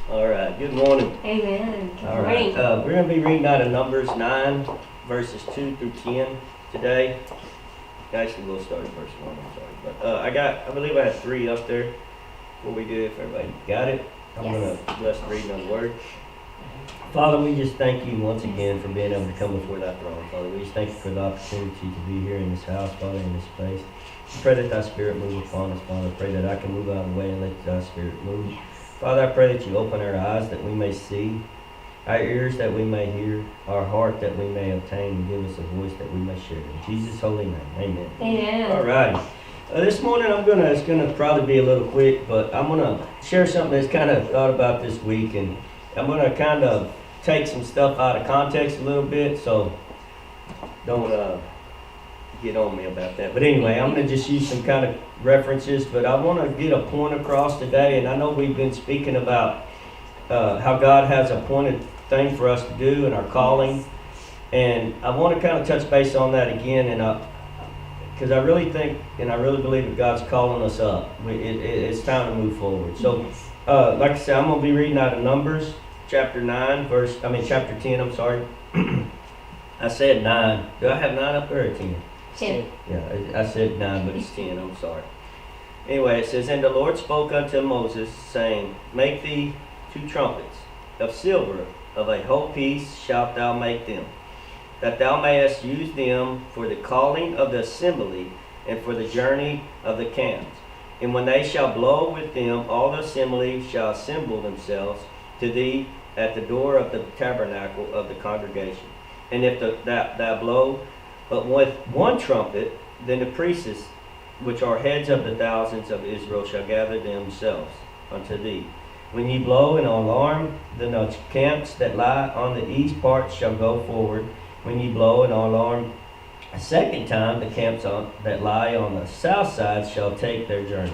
All right, good morning. Amen. Good All right, morning. we're going to be reading out of Numbers 9, verses 2 through 10 today. Actually, we'll start at verse 1, I'm sorry. But I believe I have 3 up there. Before we do, if everybody got it, I'm Yes. going to bless the reading of the word. Father, we just thank you once again for being able to come before that throne, Father. We just thank you for the opportunity to be here in this house, Father, in this place. I pray that thy spirit move upon us, Father. I pray that I can move out of the way and let thy spirit move. Father, I pray that you open our eyes that we may see, our ears that we may hear, our heart that we may obtain, and give us a voice that we may share. In Jesus' holy name, amen. Amen. All right. This morning it's gonna probably be a little quick, but I'm gonna share something that's kind of thought about this week, and I'm gonna kind of take some stuff out of context a little bit, so don't get on me about that. But anyway, I'm gonna just use some kind of references, but I want to get a point across today, and I know we've been speaking about how God has a appointed thing for us to do and our calling, and I want to kind of touch base on that again, and because I really think and I really believe that God's calling us up. It's time to move forward. So, like I said, I'm going to be reading out of Numbers chapter 10. I'm sorry. I said 9. Do I have 9 up there or 10? 10. Yeah, I said 9, but it's 10. I'm sorry. Anyway, it says, "And the Lord spoke unto Moses, saying, Make thee 2 trumpets of silver, of a whole piece shalt thou make them, that thou mayest use them for the calling of the assembly, and for the journey of the camps. And when they shall blow with them, all the assembly shall assemble themselves to thee at the door of the tabernacle of the congregation. And if thou blow but with 1 trumpet, then the priests, which are heads of the thousands of Israel, shall gather themselves unto thee. When ye blow an alarm, then the camps that lie on the east part shall go forward. When ye blow an alarm a second time, the camps that lie on the south side shall take their journey.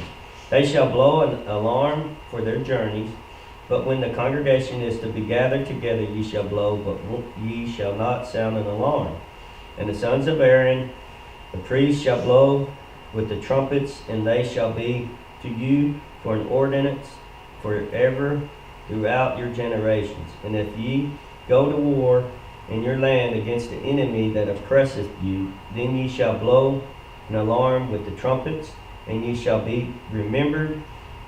They shall blow an alarm for their journeys. But when the congregation is to be gathered together, ye shall blow, but ye shall not sound an alarm. And the sons of Aaron, the priests, shall blow with the trumpets, and they shall be to you for an ordinance forever throughout your generations. And if ye go to war in your land against the enemy that oppresseth you, then ye shall blow an alarm with the trumpets, and ye shall be remembered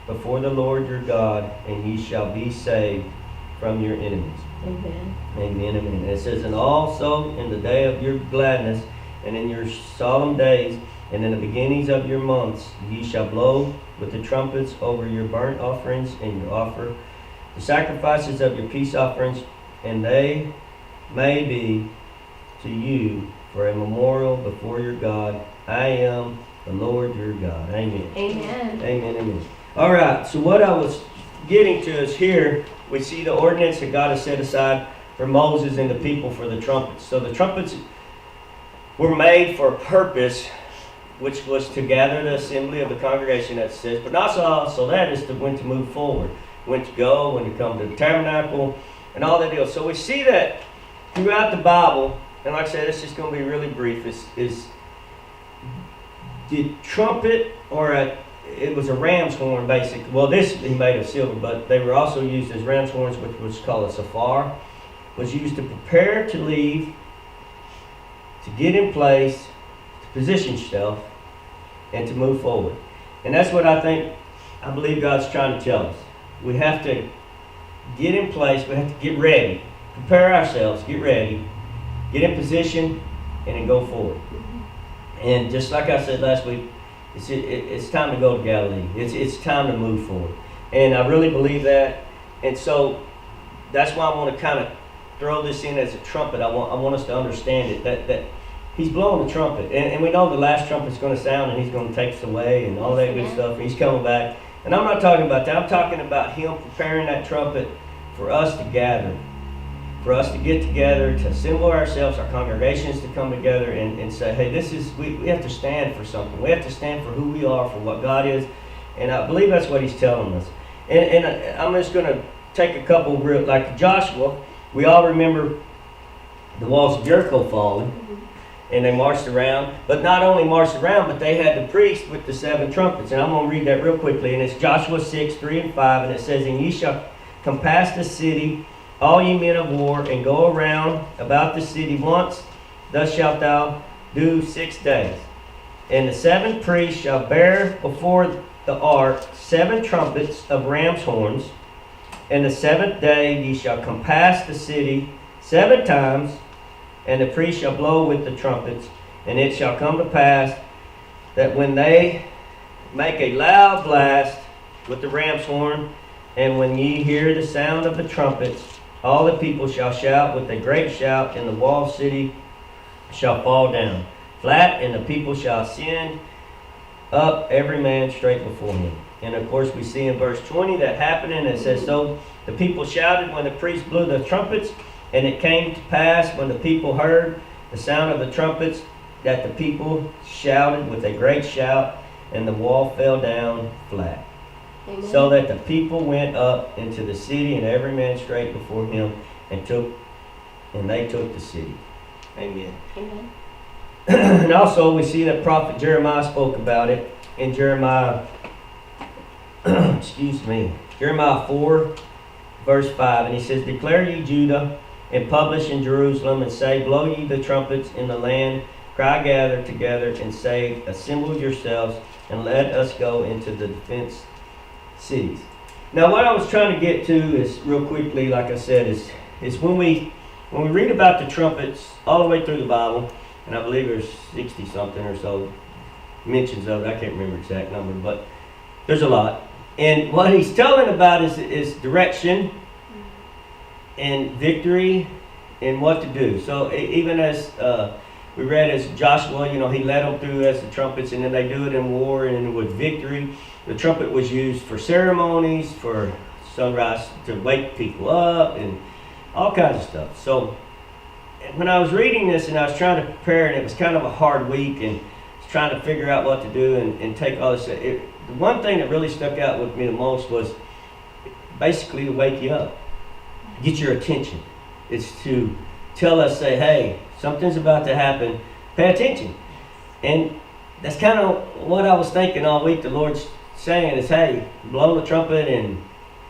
before the Lord your God, and ye shall be saved from your enemies." Amen. Amen, amen. And it says, "And also in the day of your gladness, and in your solemn days, and in the beginnings of your months, ye shall blow with the trumpets over your burnt offerings and your offer, the sacrifices of your peace offerings, and they may be to you for a memorial before your God. I am the Lord your God." Amen. Amen. Amen, amen. All right, so what I was getting to is here we see the ordinance that God has set aside for Moses and the people for the trumpets. So the trumpets were made for a purpose, which was to gather the assembly of the congregation, that says, but also that is to when to move forward, when to go, when to come to the tabernacle, and all that deal. So we see that throughout the Bible, and like I said, it's just going to be really brief, is the trumpet, it was a ram's horn, basically. Well, this he made of silver, but they were also used as ram's horns, which was called a safar, was used to prepare to leave, to get in place, to position yourself, and to move forward. And that's what I believe God's trying to tell us. We have to get in place, we have to get ready, prepare ourselves, get ready, get in position, and then go forward. And just like I said last week, it's time to go to Galilee. It's time to move forward. And I really believe that. And so that's why I want to kind of throw this in as a trumpet. I want us to understand it, that he's blowing the trumpet. And we know the last trumpet's going to sound and he's going to take us away and all that good stuff. And he's coming back. And I'm not talking about that. I'm talking about him preparing that trumpet for us to gather, for us to get together, to assemble ourselves, our congregations to come together and say, hey, we have to stand for something. We have to stand for who we are, for what God is. And I believe that's what he's telling us. And I'm just going to take a couple like Joshua. We all remember the walls of Jericho falling. And they marched around. But not only marched around, but they had the priest with the 7 trumpets. And I'm going to read that real quickly. And it's Joshua 6, 3 and 5. And it says, "And ye shall compass the city, all ye men of war, and go around about the city once. Thus shalt thou do 6 days. And the 7 priests shall bear before the ark 7 trumpets of ram's horns. And the 7th day ye shall compass the city 7 times, and the priest shall blow with the trumpets. And it shall come to pass that when they make a loud blast with the ram's horn, and when ye hear the sound of the trumpets, all the people shall shout with a great shout, and the walled city shall fall down flat, and the people shall ascend up every man straight before him. And of course we see in verse 20 that happening. It says, so the people shouted when the priest blew the trumpets, and it came to pass when the people heard the sound of the trumpets that the people shouted with a great shout, and the wall fell down flat. Amen. So that the people went up into the city, and every man straight before him, and they took the city. Amen. Amen. And also we see that prophet Jeremiah spoke about it in Jeremiah Jeremiah 4 verse 5, and he says, declare ye Judah, and publish in Jerusalem, and say, blow ye the trumpets in the land, cry gather together, and say, assemble yourselves, and let us go into the defense cities. Now what I was trying to get to is, real quickly, like I said, is when we read about the trumpets all the way through the Bible, and I believe there's 60 something or so mentions of it. I can't remember the exact number, but there's a lot. And what he's telling about is direction and victory and what to do. So even as we read as Joshua, he led them through as the trumpets, and then they do it in war and with victory. The trumpet was used for ceremonies, for sunrise to wake people up, and all kinds of stuff. So when I was reading this and I was trying to prepare, and it was kind of a hard week, and trying to figure out what to do and take all this, the one thing that really stuck out with me the most was basically to wake you up, get your attention. It's to tell us, say, hey, something's about to happen, pay attention. And that's kind of what I was thinking all week. The Lord's saying is, hey, blow the trumpet and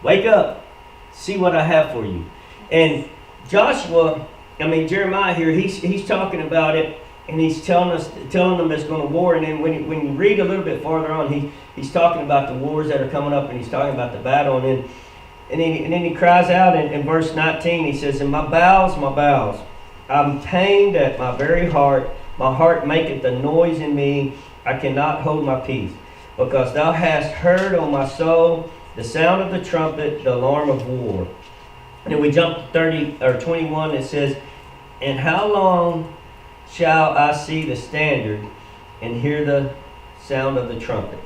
wake up, see what I have for you. And Jeremiah here, he's talking about it, and he's telling them it's going to war. And then when you read a little bit farther on, he's talking about the wars that are coming up, and he's talking about the battle. And then he cries out in verse 19. He says, "In my bowels, I'm pained at my very heart. My heart maketh a noise in me. I cannot hold my peace, because thou hast heard, O my soul, the sound of the trumpet, the alarm of war." And then we jump to 30 or 21. It says, "And how long shall I see the standard and hear the sound of the trumpet?"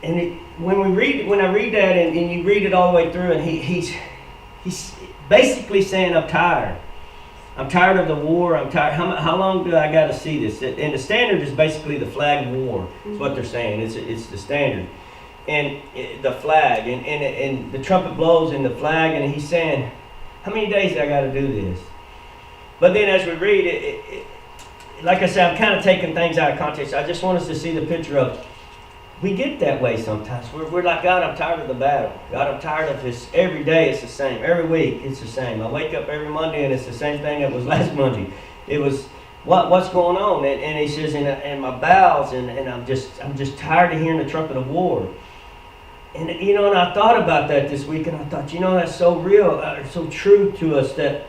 And when I read that, and you read it all the way through, and he's basically saying, I'm tired. I'm tired of the war. I'm tired. How long do I got to see this? And the standard is basically the flag of war. That's what they're saying. It's the standard. And the flag, and the trumpet blows, and the flag, and he's saying, how many days I got to do this? But then as we read it, like I said, I'm kind of taking things out of context. I just want us to see the picture of, we get that way sometimes. We're like, God, I'm tired of the battle. God, I'm tired of this. Every day it's the same. Every week it's the same. I wake up every Monday and it's the same thing that was last Monday. It was, what's going on? And he says, in my bowels, and I'm just tired of hearing the trumpet of war. And and I thought about that this week, and I thought, that's so real, so true to us, that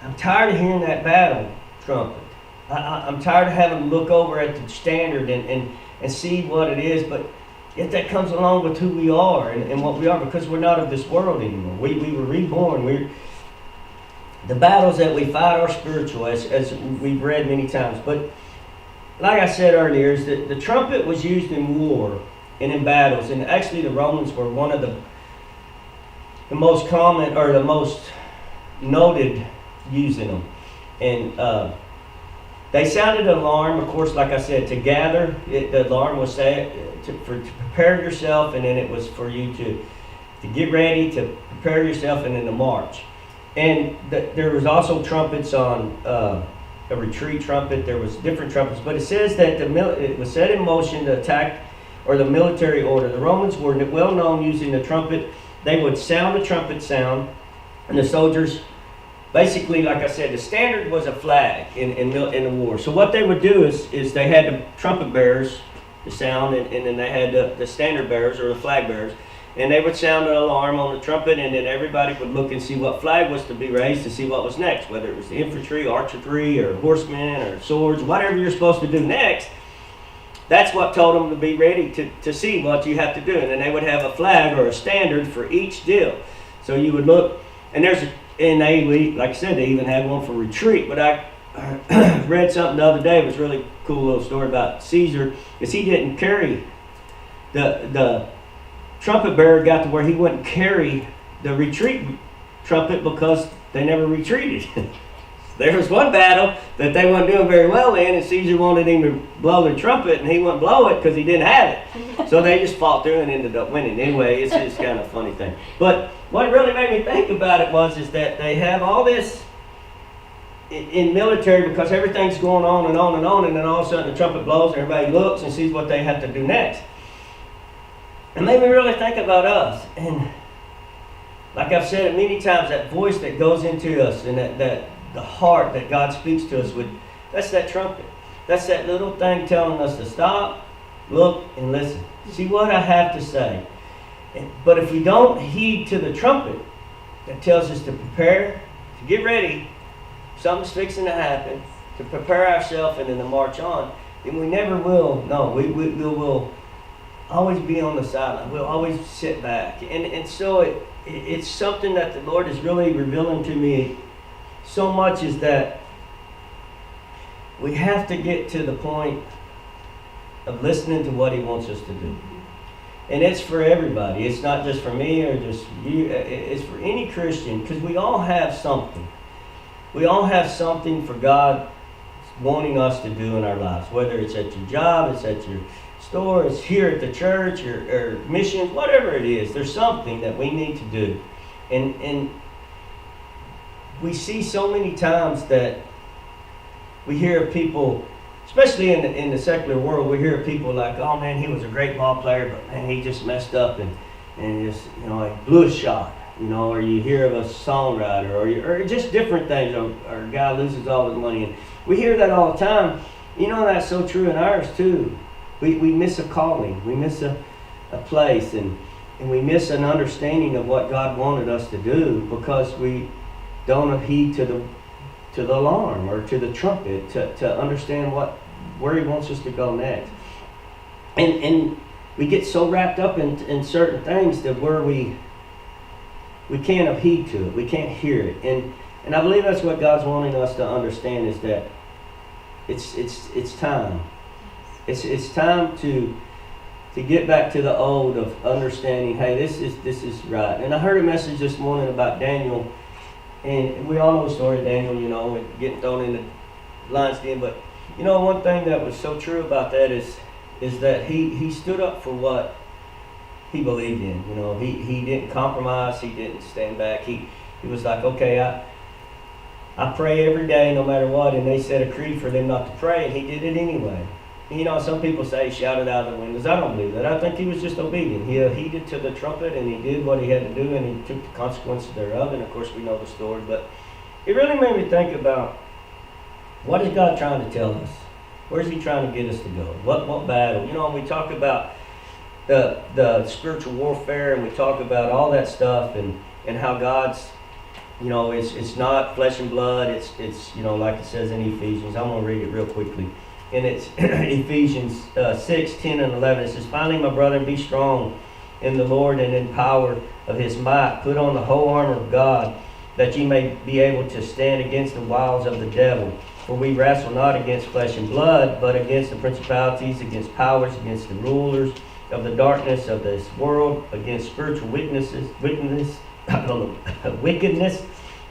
I'm tired of hearing that battle trumpet. I'm tired of having to look over at the standard and see what it is, but yet that comes along with who we are and what we are, because we're not of this world anymore. We were reborn. The battles that we fight are spiritual, as we've read many times. But like I said earlier, is that the trumpet was used in war and in battles, and actually the Romans were one of the most common, or the most noted using them. And they sounded an alarm, of course, like I said, to gather. The alarm was to prepare yourself, and then it was for you to get ready, to prepare yourself, and then to march. And there was also trumpets on a retreat trumpet. There was different trumpets, but it says that it was set in motion to attack, or the military order. The Romans were well known using the trumpet they would sound the trumpet sound, and the soldiers, basically, like I said, the standard was a flag in the war. So what they would do is they had the trumpet bearers to sound, and then they had the standard bearers or the flag bearers, and they would sound an alarm on the trumpet, and then everybody would look and see what flag was to be raised to see what was next, whether it was the infantry, archery, or horsemen, or swords, whatever you're supposed to do next. That's what told them to be ready to see what you have to do. And then they would have a flag or a standard for each deal. So you would look, and like I said, they even had one for retreat. But I read something the other day. It was a really cool little story about Caesar, because he didn't carry the trumpet bearer got to where he wouldn't carry the retreat trumpet because they never retreated. There was one battle that they weren't doing very well in, and Caesar wanted him to blow the trumpet, and he wouldn't blow it because he didn't have it. So they just fought through and ended up winning. Anyway, it's just kind of a funny thing. But what really made me think about it is that they have all this in military, because everything's going on and on and on, and then all of a sudden the trumpet blows and everybody looks and sees what they have to do next. It made me really think about us. And like I've said it many times, that voice that goes into us, and that the heart that God speaks to us with, that's that trumpet. That's that little thing telling us to stop, look, and listen. See what I have to say. But if we don't heed to the trumpet that tells us to prepare, to get ready, something's fixing to happen, to prepare ourselves and then to march on, then we never will. No, we will always be on the sideline. We'll always sit back. And so it's something that the Lord is really revealing to me so much, is that we have to get to the point of listening to what He wants us to do. And it's for everybody. It's not just for me or just you. It's for any Christian, because we all have something. We all have something for God wanting us to do in our lives, whether it's at your job, it's at your store, it's here at the church, or missions, whatever it is. There's something that we need to do. And we see so many times that we hear of people, especially in the secular world, we hear of people like, oh man, he was a great ball player, but man, he just messed up and just, he blew a shot, or you hear of a songwriter, or just different things, or a guy loses all his money. And we hear that all the time. That's so true in ours too. We miss a calling, we miss a place, and we miss an understanding of what God wanted us to do, because we don't heed to the alarm or to the trumpet to understand where He wants us to go next. And we get so wrapped up in certain things that where we can't heed to it, we can't hear it. And I believe that's what God's wanting us to understand, is that it's time. It's time to get back to the old of understanding, hey, this is right. And I heard a message this morning about Daniel. And we all know the story of Daniel, and getting thrown in the lion's den. But, one thing that was so true about that is that he stood up for what he believed in. He didn't compromise. He didn't stand back. He was like, okay, I pray every day no matter what. And they set a creed for them not to pray, and he did it anyway. Some people say he shouted out of the windows. I don't believe that. I think he was just obedient. He heeded to the trumpet, and he did what he had to do, and he took the consequences thereof. And of course, we know the story. But it really made me think about, what is God trying to tell us? Where's He trying to get us to go? What battle? We talk about the spiritual warfare, and we talk about all that stuff, and how God's, it's not flesh and blood. It's like it says in Ephesians. I'm going to read it real quickly. And it's Ephesians 6, 10, and 11. It says, finally, my brethren, be strong in the Lord and in power of His might. Put on the whole armor of God, that ye may be able to stand against the wiles of the devil. For we wrestle not against flesh and blood, but against the principalities, against powers, against the rulers of the darkness of this world, against spiritual wickedness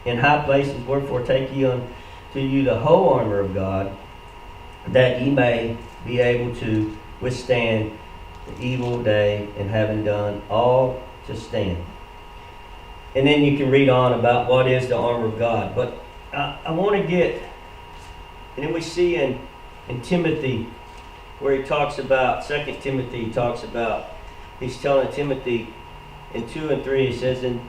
in high places. Wherefore take ye unto you the whole armor of God, that ye may be able to withstand the evil day, and having done all to stand. And then you can read on about what is the armor of God. But I want to get, and then we see in Timothy, where he talks about, 2 Timothy talks about, he's telling Timothy in 2 and 3, it says, "And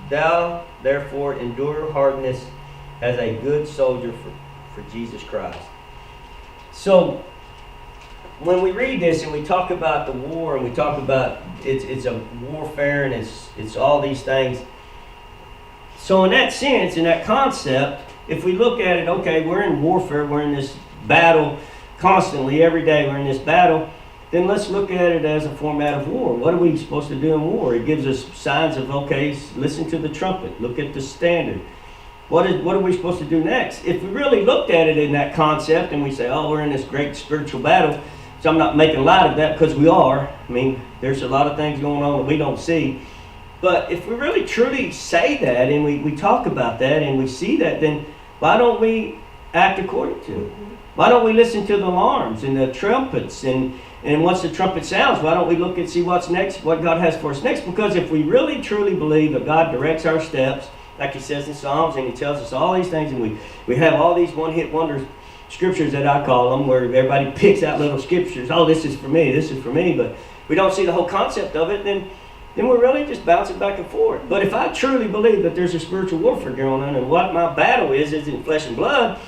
thou therefore endure hardness as a good soldier for Jesus Christ." So when we read this and we talk about the war and we talk about it's a warfare and it's all these things. So in that sense, in that concept, if we look at it, okay, we're in warfare, we're in this battle constantly, every day we're in this battle, then let's look at it as a format of war. What are we supposed to do in war? It gives us signs of, okay, listen to the trumpet, look at the standard. What are we supposed to do next? If we really looked at it in that concept and we say, oh, we're in this great spiritual battle, so I'm not making light of that because we are. I mean, there's a lot of things going on that we don't see. But if we really truly say that and we talk about that and we see that, then why don't we act according to it? Why don't we listen to the alarms and the trumpets? And once the trumpet sounds, why don't we look and see what's next, what God has for us next? Because if we really truly believe that God directs our steps, like he says in Psalms, and he tells us all these things, and we have all these one-hit wonders scriptures that I call them, where everybody picks out little scriptures. Oh, this is for me, but we don't see the whole concept of it, then we're really just bouncing back and forth. But if I truly believe that there's a spiritual warfare going on and what my battle is in flesh and blood,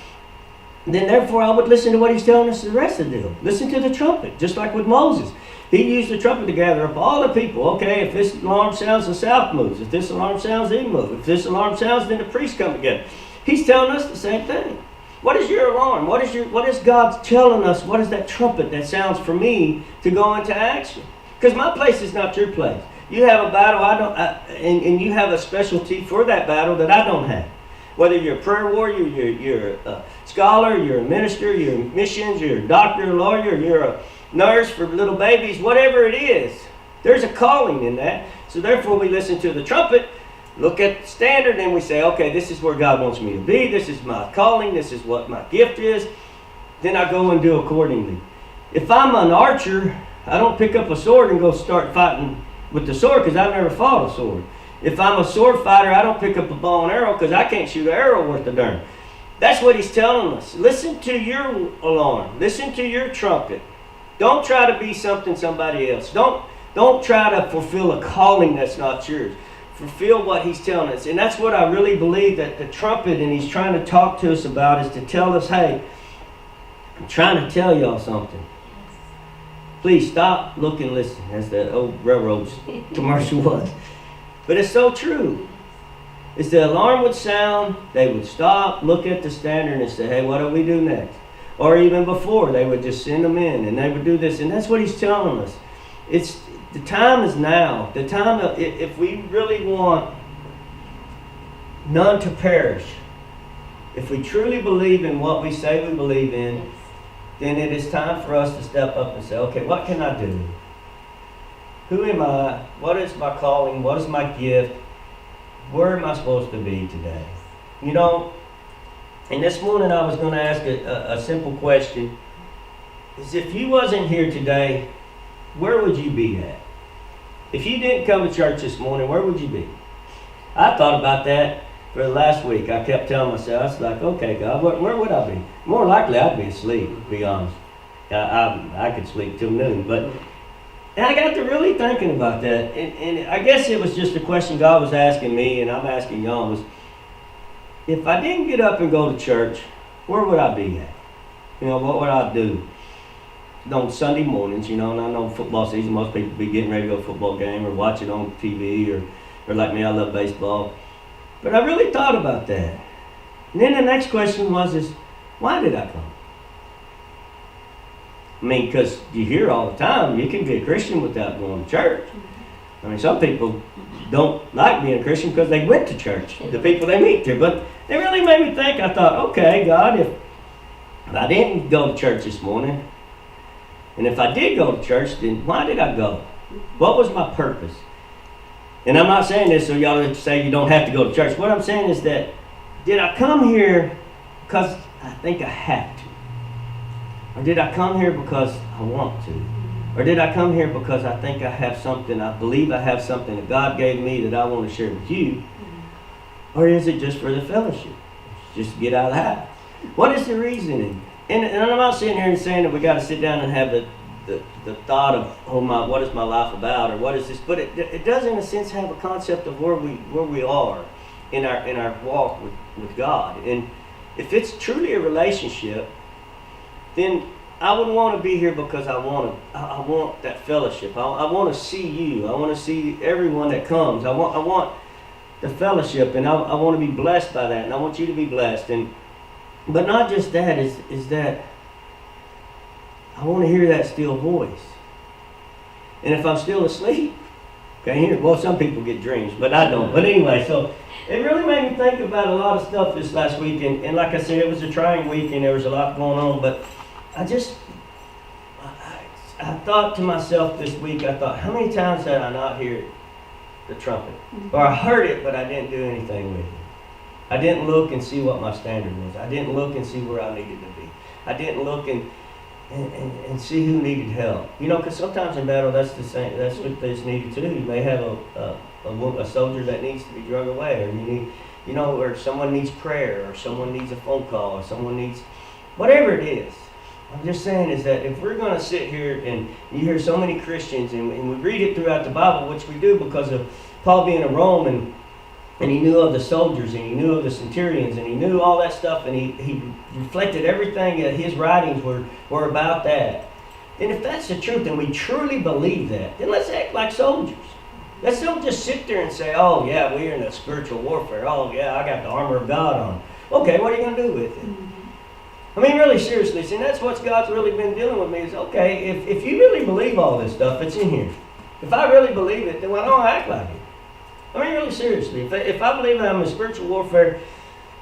then therefore I would listen to what he's telling us the rest of the deal. Listen to the trumpet, just like with Moses. He used the trumpet to gather up all the people. Okay, if this alarm sounds, the south moves. If this alarm sounds, they move. If this alarm sounds, then the priests come together. He's telling us the same thing. What is your alarm? What is God telling us? What is that trumpet that sounds for me to go into action? Because my place is not your place. You have a battle and you have a specialty for that battle that I don't have. Whether you're a prayer warrior, you're a scholar, you're a minister, you're a missions, you're a doctor, a lawyer, you're a nurse for little babies, whatever it is, there's a calling in that. So therefore we listen to the trumpet, look at the standard, and we say, okay, this is where God wants me to be, this is my calling, this is what my gift is. Then I go and do accordingly. If I'm an archer, I don't pick up a sword and go start fighting with the sword because I've never fought a sword. If I'm a sword fighter, I don't pick up a bow and arrow because I can't shoot an arrow worth a darn. That's what he's telling us. Listen to your alarm. Listen to your trumpet. Don't try to be somebody else. Don't try to fulfill a calling that's not yours. Fulfill what he's telling us. And that's what I really believe that the trumpet and he's trying to talk to us about is to tell us, hey, I'm trying to tell y'all something. Please stop, look, and listen, as the old railroad commercial was. But it's so true. As the alarm would sound, they would stop, look at the standard and say, hey, what do we do next? Or even before, they would just send them in and they would do this. And that's what he's telling us. The time is now. The time, if we really want none to perish, if we truly believe in what we say we believe in, then it is time for us to step up and say, okay, what can I do? Who am I? What is my calling? What is my gift? Where am I supposed to be today? You know, and this morning I was going to ask a simple question. Is if you wasn't here today, where would you be at? If you didn't come to church this morning, where would you be? I thought about that for the last week. I kept telling myself, I was like, okay, God, where would I be? More likely I'd be asleep, to be honest. I could sleep till noon, but and I got to really thinking about that. And I guess it was just a question God was asking me, and I'm asking y'all, was, if I didn't get up and go to church, where would I be at? You know, what would I do? On Sunday mornings, you know, and I know football season, most people be getting ready to go to a football game or watch it on TV, or like me, I love baseball. But I really thought about that. And then the next question was, why did I come? I mean, because you hear all the time, you can be a Christian without going to church. I mean, some people don't like being a Christian because they went to church, the people they meet there. But it really made me think. I thought, okay, God, if I didn't go to church this morning, and if I did go to church, then why did I go? What was my purpose? And I'm not saying this so y'all say you don't have to go to church. What I'm saying is that, did I come here because I think I have to? Or did I come here because I want to? Or did I come here because I think I have something, I believe I have something that God gave me that I want to share with you? Or is it just for the fellowship? Just to get out of the house? What is the reasoning? And I'm not sitting here and saying that we got to sit down and have the the thought of what is my life about, or what is this, but it does in a sense have a concept of where we are in our walk with God. And if it's truly a relationship, then I wouldn't want to be here because I want that fellowship. I want to see you. I want to see everyone that comes. I want the fellowship, and I want to be blessed by that, and I want you to be blessed. But not just that, is that I want to hear that still voice. And if I'm still asleep, can't hear it. Well, some people get dreams, but I don't. But anyway, so it really made me think about a lot of stuff this last week. And like I said, it was a trying week, and there was a lot going on. But I thought to myself this week, how many times did I not hear the trumpet? Or I heard it, but I didn't do anything with it. I didn't look and see what my standard was. I didn't look and see where I needed to be. I didn't look and see who needed help. Because sometimes in battle, that's the same. That's what they needed too. You may have a soldier that needs to be drug away, or you need, or someone needs prayer, or someone needs a phone call, or someone needs whatever it is. I'm just saying is that if we're going to sit here and you hear so many Christians, and we read it throughout the Bible, which we do because of Paul being a Roman, and he knew of the soldiers, and he knew of the centurions, and he knew all that stuff, and he reflected everything that his writings were about that. And if that's the truth, and we truly believe that, then let's act like soldiers. Let's don't just sit there and say, oh yeah, we're in a spiritual warfare. Oh yeah, I got the armor of God on. Okay, what are you going to do with it? I mean, really seriously, see, that's what God's really been dealing with me is, okay, if you really believe all this stuff, it's in here. If I really believe it, then why don't I act like it? I mean, really seriously, if I believe I'm in spiritual warfare,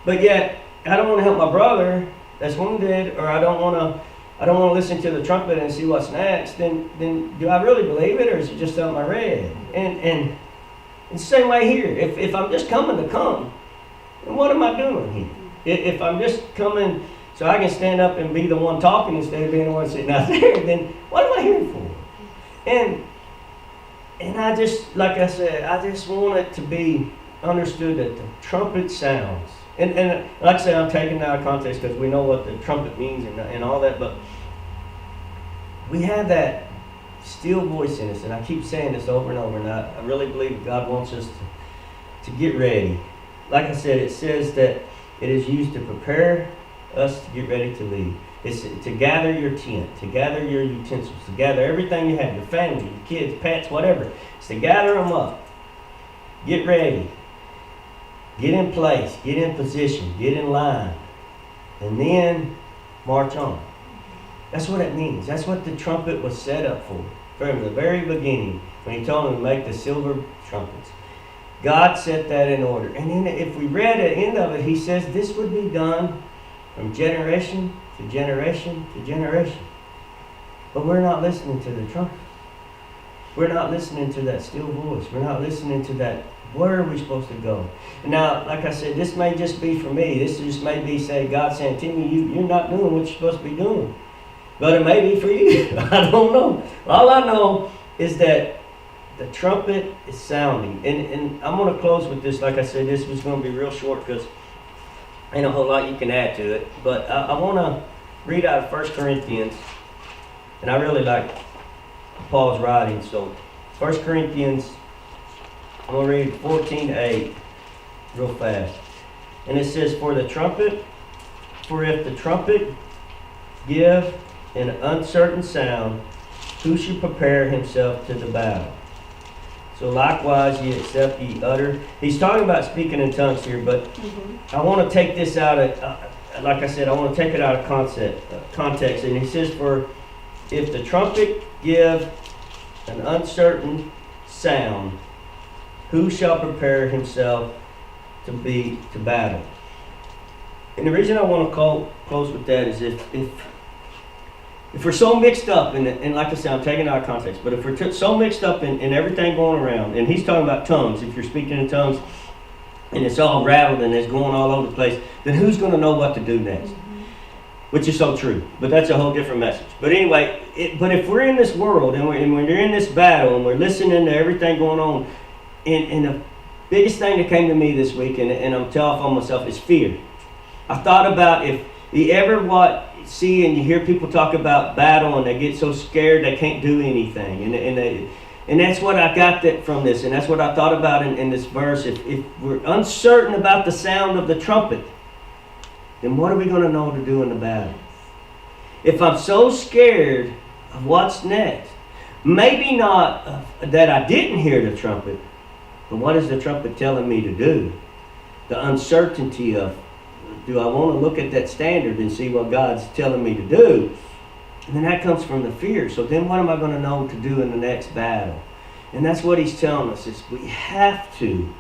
but yet I don't want to help my brother that's wounded, or I don't want to listen to the trumpet and see what's next, then do I really believe it, or is it just something I read? And it's the same way here. If I'm just coming to come, then what am I doing here? If I'm just coming so I can stand up and be the one talking instead of being the one sitting out there, then what am I here for? And I just, like I said, I just want it to be understood that the trumpet sounds. And like I said, I'm taking it out of context because we know what the trumpet means and all that, but we have that still voice in us, and I keep saying this over and over, and I really believe God wants us to get ready. Like I said, it says that it is used to prepare us to get ready to leave. It's to gather your tent, to gather your utensils, to gather everything you have, your family, your kids, pets, whatever. It's to gather them up. Get ready. Get in place. Get in position. Get in line. And then march on. That's what it means. That's what the trumpet was set up for. From the very beginning, when he told them to make the silver trumpets. God set that in order. And then if we read at the end of it, he says this would be done from generation to generation to generation. But we're not listening to the trumpet. We're not listening to that still voice. We're not listening to that, where are we supposed to go? And now, like I said, this may just be for me. This just may be, say, God saying, Timmy, you're not doing what you're supposed to be doing. But it may be for you. I don't know. All I know is that the trumpet is sounding. And I'm going to close with this. Like I said, this was going to be real short because ain't a whole lot you can add to it. But I want to read out of 1 Corinthians. And I really like Paul's writing. So 1 Corinthians, I'm going to read 14:8 real fast. And it says, for if the trumpet give an uncertain sound, who should prepare himself to the battle? So likewise ye except ye utter. He's talking about speaking in tongues here, but I want to take this out of, like I said, I want to take it out of context. And he says, for if the trumpet give an uncertain sound, who shall prepare himself to battle? And the reason I want to close with that is if we're so mixed up, and like I said, I'm taking it out of context, but if we're so mixed up in everything going around, and he's talking about tongues, if you're speaking in tongues, and it's all rattled and it's going all over the place, then who's going to know what to do next? Which is so true, but that's a whole different message. But anyway, but if we're in this world, and when you're in this battle, and we're listening to everything going on, and the biggest thing that came to me this week, and I'm telling myself, is fear. I thought about if you ever see and you hear people talk about battle and they get so scared they can't do anything. And that's what I got from this, and that's what I thought about in this verse. If we're uncertain about the sound of the trumpet, then what are we going to know to do in the battle? If I'm so scared of what's next, maybe not that I didn't hear the trumpet, but what is the trumpet telling me to do? The uncertainty of, do I want to look at that standard and see what God's telling me to do? And then that comes from the fear. So then what am I going to know to do in the next battle? And that's what he's telling us, is we have to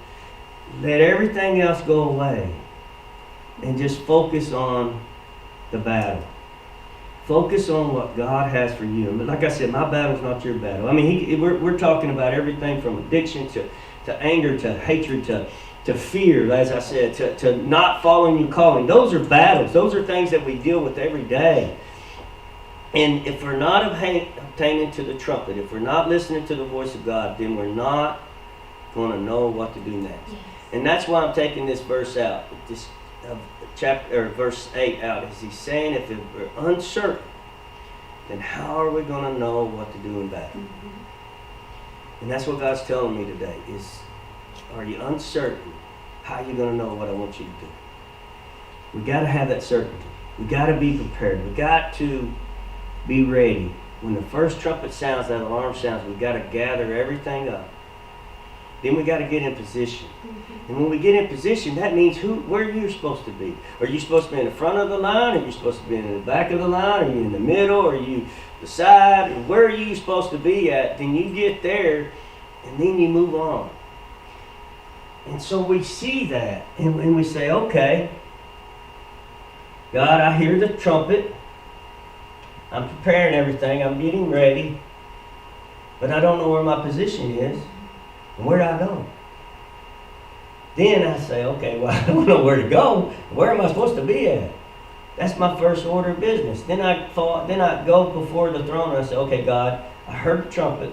let everything else go away and just focus on the battle. Focus on what God has for you. And like I said, my battle's not your battle. I mean, we're talking about everything from addiction to anger, to hatred, to fear, as I said, to not following your calling. Those are battles. Those are things that we deal with every day. And if we're not obtaining to the trumpet, if we're not listening to the voice of God, then we're not going to know what to do next. Yes. And that's why I'm taking this verse out, this chapter or verse 8 out. Is he's saying, if we're uncertain, then how are we going to know what to do in battle? Mm-hmm. And that's what God's telling me today is, are you uncertain? How are you going to know what I want you to do? We got to have that certainty. We got to be prepared. We got to be ready. When the first trumpet sounds, that alarm sounds, we got to gather everything up. Then we got to get in position. Mm-hmm. And when we get in position, that means where you're supposed to be. Are you supposed to be in the front of the line? Are you supposed to be in the back of the line? Are you in the middle? Are you the side? And where are you supposed to be at? Then you get there, and then you move on. And so we see that, and we say, okay, God, I hear the trumpet. I'm preparing everything. I'm getting ready. But I don't know where my position is. And where do I go? Then I say, okay, well, I don't know where to go. Where am I supposed to be at? That's my first order of business. Then I go before the throne and I say, okay, God, I heard the trumpet.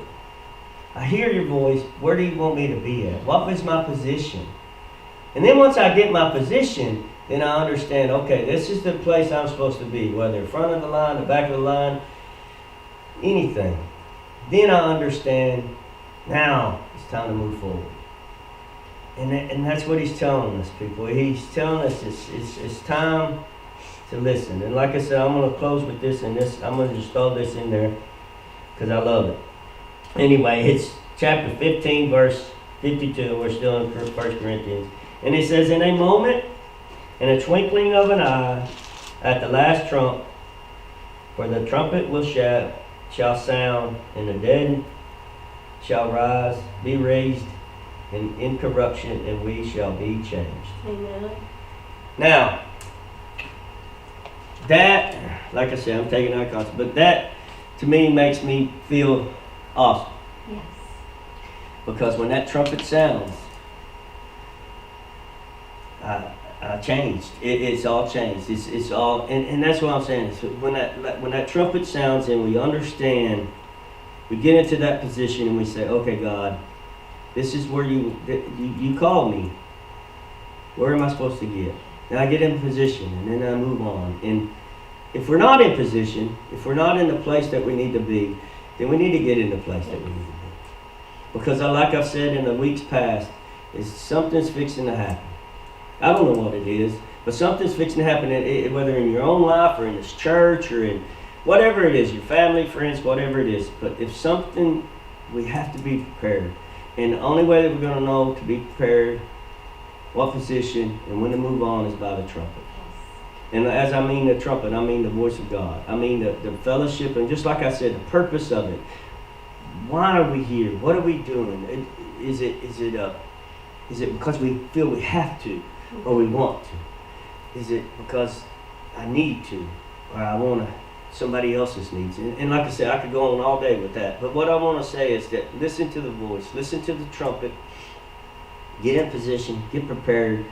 I hear your voice. Where do you want me to be at? What is my position? And then once I get my position, then I understand, okay, this is the place I'm supposed to be, whether in front of the line, the back of the line, anything. Then I understand, now it's time to move forward. And that's what he's telling us, people. He's telling us it's time to listen. And like I said, I'm going to close with this, and this I'm going to just throw this in there because I love it. Anyway, it's chapter 15, verse 52. We're still in 1 Corinthians. And it says, in a moment, in a twinkling of an eye, at the last trump, for the trumpet shall sound, and the dead shall rise, be raised in incorruption, and we shall be changed. Amen. Now, that, like I said, I'm taking out concept, but that to me makes me feel awesome. Yes. Because when that trumpet sounds, I changed. It's all changed. It's all, and that's what I'm saying. So when that trumpet sounds and we understand, we get into that position and we say, okay, God, this is where you call me. Where am I supposed to get? Then I get in position and then I move on. And if we're not in position, if we're not in the place that we need to be, then we need to get in the place that we need to be. Because like I've said in the weeks past, is something's fixing to happen. I don't know what it is, but something's fixing to happen, whether in your own life or in this church or in whatever it is, your family, friends, whatever it is. But if something, we have to be prepared. And the only way that we're going to know to be prepared, what position, and when to move on is by the trumpet. And as I mean the trumpet, I mean the voice of God. I mean the fellowship, and just like I said, the purpose of it. Why are we here? What are we doing? Is it because we feel we have to, or we want to? Is it because I need to, or I want to? Somebody else's needs. And like I said, I could go on all day with that. But what I want to say is that listen to the voice, listen to the trumpet, get in position, get prepared,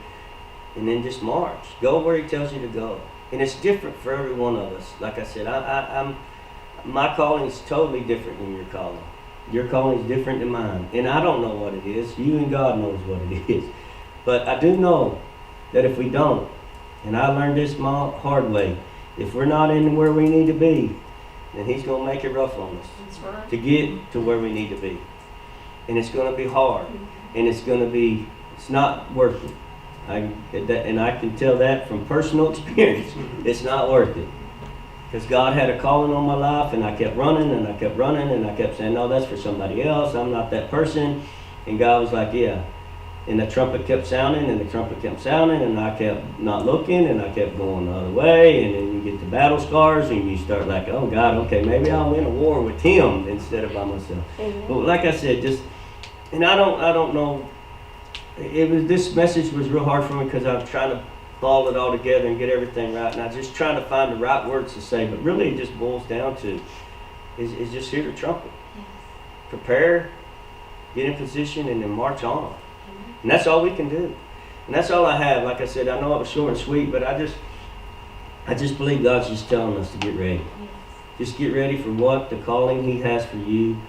and then just march. Go where he tells you to go. And it's different for every one of us. Like I said, my calling is totally different than your calling. Your calling is different than mine. And I don't know what it is. You and God knows what it is. But I do know that if we don't, and I learned this hard way, If we're not in where we need to be, then He's going to make it rough on us That's right. to get to where we need to be. And it's going to be hard. And it's not worth it. And I can tell that from personal experience. It's not worth it. Because God had a calling on my life, and I kept running, and I kept running, and I kept saying, no, that's for somebody else. I'm not that person. And God was like, yeah. And the trumpet kept sounding, and the trumpet kept sounding, and I kept not looking, and I kept going the other way. And then you get the battle scars, and you start like, oh God, okay, maybe I'll win a war with Him instead of by myself. Amen. But like I said, and I don't know. This message was real hard for me because I was trying to ball it all together and get everything right, and I was just trying to find the right words to say. But really, it just boils down to is just hear the trumpet, prepare, get in position, and then march on. And that's all we can do. And that's all I have. Like I said, I know it was short and sweet, but I just believe God's just telling us to get ready. Just get ready for what the calling He has for you.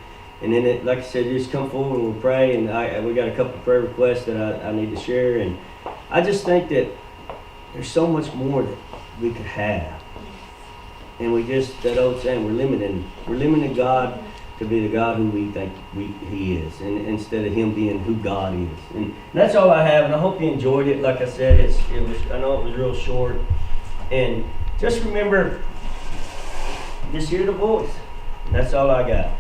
And then, like I said, just come forward and we'll pray. And we got a couple of prayer requests that I need to share. And I just think that there's so much more that we could have. And that old saying, we're limiting God to be the God who we think He is, and instead of Him being who God is. And that's all I have, and I hope you enjoyed it. Like I said, I know it was real short. And just remember, just hear the voice. And that's all I got.